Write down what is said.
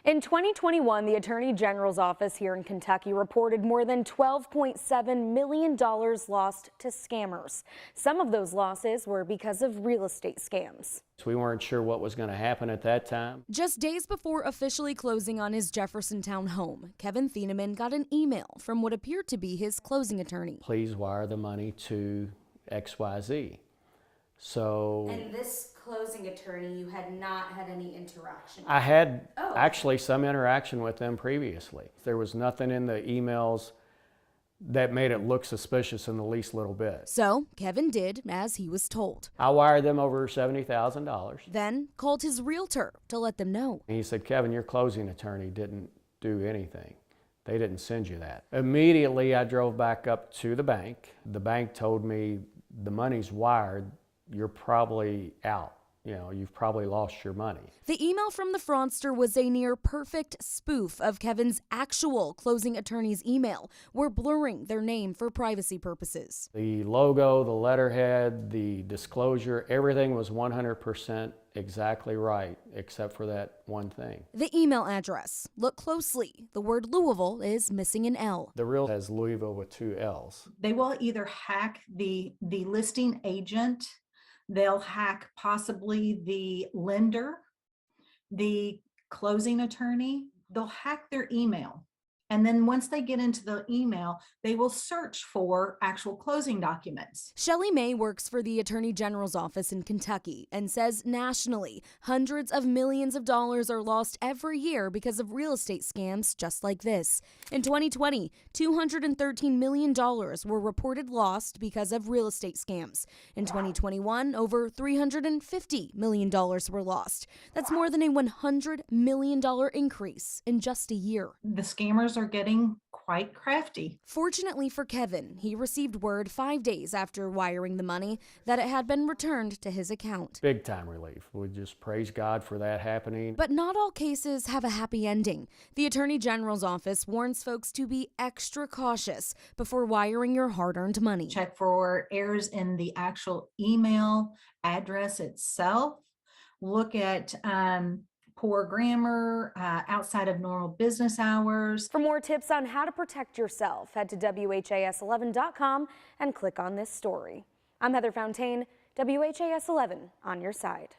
In 2021, the Attorney General's office here in Kentucky reported more than $12.7 million lost to scammers. Some of those losses were because of real estate scams. We weren't sure what was going to happen at that time. Just days before officially closing on his Jeffersontown home, Kevin Thieneman got an email from what appeared to be his closing attorney. Please wire the money to XYZ. And this closing attorney, you had not had any interaction with? I had actually some interaction with them previously. There was nothing in the emails that made it look suspicious in the least little bit. So Kevin did as he was told. I wired them over $70,000. Then called his realtor to let them know. He said, Kevin, your closing attorney didn't do anything. They didn't send you that. Immediately, I drove back up to the bank. The bank told me the money's wired. You're probably out. You've probably lost your money. The email from the fraudster was a near perfect spoof of Kevin's actual closing attorney's email. We're blurring their name for privacy purposes. The logo, the letterhead, the disclosure, everything was 100% exactly right, except for that one thing. The email address. Look closely. The word Louisville is missing an L. The real has Louisville with 2 L's. They will either hack the listing agent, they'll hack possibly the lender, the closing attorney, they'll hack their email. And then once they get into the email, they will search for actual closing documents. Shelley May works for the Attorney General's office in Kentucky and says nationally, hundreds of millions of dollars are lost every year because of real estate scams just like this. In 2020, $213 million were reported lost because of real estate scams. In 2021, over $350 million were lost. That's more than a $100 million increase in just a year. The scammers are getting quite crafty. Fortunately for Kevin, he received word 5 days after wiring the money that it had been returned to his account. Big time relief. We just praise God for that happening. But not all cases have a happy ending. The Attorney General's office warns folks to be extra cautious before wiring your hard-earned money. Check for errors in the actual email address itself. Look at poor grammar, outside of normal business hours. For more tips on how to protect yourself, head to WHAS11.com and click on this story. I'm Heather Fountain, WHAS 11 on your side.